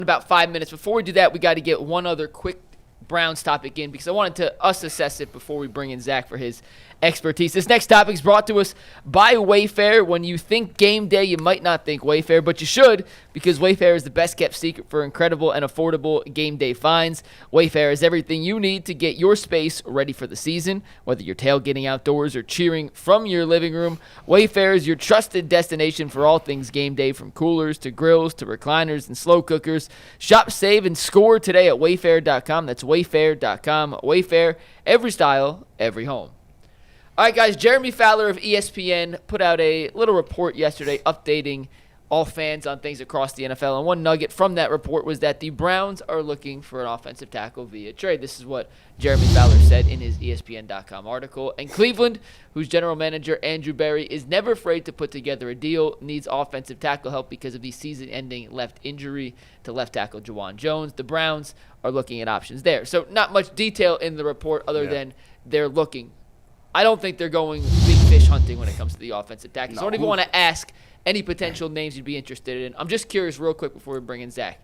about 5 minutes. Before we do that, we got to get one other quick Browns topic in because I wanted us assess it before we bring in Zach for his expertise. This next topic is brought to us by Wayfair. When you think game day, you might not think Wayfair, but you should, because Wayfair is the best kept secret for incredible and affordable game day finds. Wayfair is everything you need to get your space ready for the season. Whether you're tailgating outdoors or cheering from your living room, Wayfair is your trusted destination for all things game day, from coolers to grills to recliners and slow cookers. Shop, save, and score today at wayfair.com. That's wayfair.com. Wayfair, every style, every home. All right, guys, Jeremy Fowler of ESPN put out a little report yesterday updating all fans on things across the NFL. And one nugget from that report was that the Browns are looking for an offensive tackle via trade. This is what Jeremy Fowler said in his ESPN.com article. And Cleveland, whose general manager Andrew Berry is never afraid to put together a deal, needs offensive tackle help because of the season-ending left injury to left tackle Dawand Jones. The Browns are looking at options there. So not much detail in the report other than they're looking. I don't think they're going big fish hunting when it comes to the offensive tackle. So I don't even want to ask any potential names you'd be interested in. I'm just curious real quick before we bring in Zach.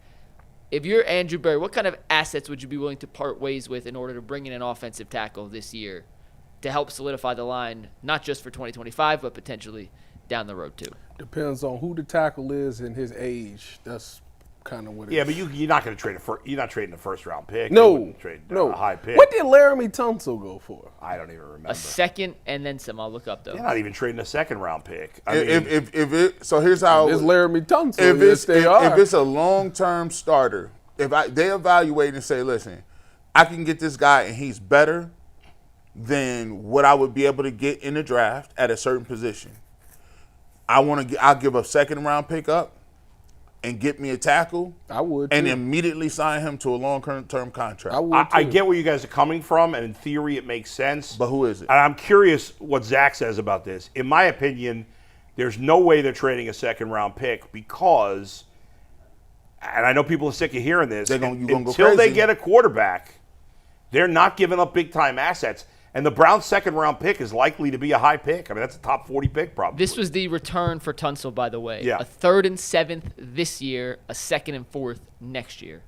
If you're Andrew Berry, what kind of assets would you be willing to part ways with in order to bring in an offensive tackle this year to help solidify the line, not just for 2025, but potentially down the road too? Depends on who the tackle is and his age. That's kind of what it is. Yeah, but you're not going to trade you're not trading a first-round pick. No, a high pick. What did Laramie Tunsil go for? I don't even remember. A second and then some. I'll look up, though. They're not even trading a second-round pick. So here's how. It's Laramie Tunsil. If it's a long-term starter, they evaluate and say, listen, I can get this guy and he's better than what I would be able to get in the draft at a certain position. I'll give a second-round pick up and get me a tackle, I would, and immediately sign him to a long-term contract. I would. I get where you guys are coming from, and in theory, it makes sense. But who is it? And I'm curious what Zach says about this. In my opinion, there's no way they're trading a second-round pick because, and I know people are sick of hearing this, until they get a quarterback, they're not giving up big-time assets. And the Browns' second-round pick is likely to be a high pick. I mean, that's a top 40 pick probably. This was the return for Tunsil, by the way. Yeah. A 3rd and 7th this year, a 2nd and 4th next year.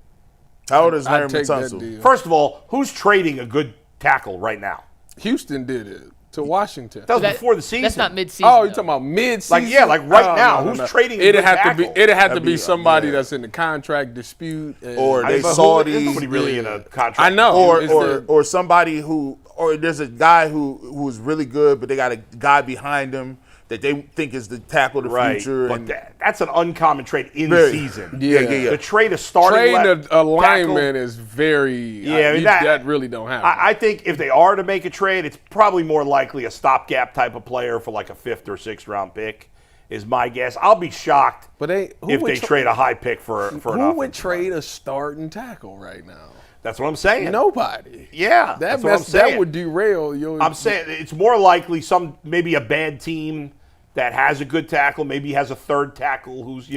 How old is Laramie Tunsil? First of all, who's trading a good tackle right now? Houston did it to Washington. That was before the season. That's not mid-season. Oh, you're talking about mid-season? Like right now. Who's trading a good tackle? It'd have to be somebody that's in the contract dispute. Or There's nobody really in a contract. I know. Or somebody or there's a guy who's really good, but they got a guy behind him that they think is the tackle of the future. But that's an uncommon trade in season. Yeah. To trade a starting a lineman is very that really don't happen. I think if they are to make a trade, it's probably more likely a stopgap type of player for like a 5th or 6th round pick is my guess. I'll be shocked if they trade a high pick for an Who would trade a starting tackle right now? That's what I'm saying. Nobody. Yeah, that's what I'm saying. That would derail your. I'm saying it's more likely maybe a bad team that has a good tackle, maybe has a 3rd tackle who's,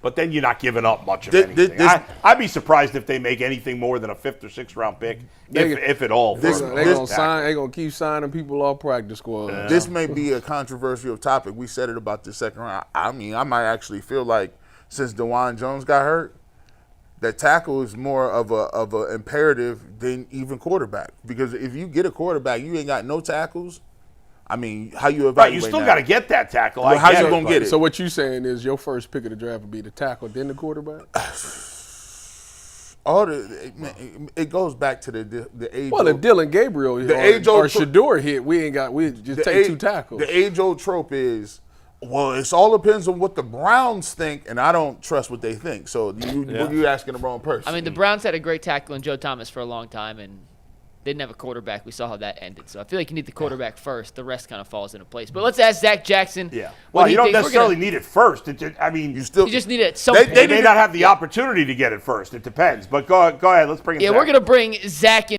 but then you're not giving up much of anything. I'd be surprised if they make anything more than a 5th or 6th round pick, if at all. They're going to keep signing people off practice squad. This may be a controversial topic. We said it about the second round. I mean, I might actually feel like since Dawand Jones got hurt, that tackle is more of a imperative than even quarterback. Because if you get a quarterback, you ain't got no tackles. I mean, how you evaluate Right, you still got to get that tackle. Well, how you going to get it? So what you saying is your first pick of the draft would be the tackle, then the quarterback? It goes back to the age. Well, if Dylan Gabriel or Shador hit, we just take 2 tackles. The age-old trope is, well, it all depends on what the Browns think, and I don't trust what they think. So you're asking the wrong person. I mean, the Browns had a great tackle in Joe Thomas for a long time, and they didn't have a quarterback. We saw how that ended. So I feel like you need the quarterback first. The rest kind of falls into place. But let's ask Zach Jackson. Yeah. Well, you don't necessarily need it first. You just need it at some point. They may not have the opportunity to get it first. It depends. But go ahead. Let's bring it. Yeah, we're going to bring Zach in.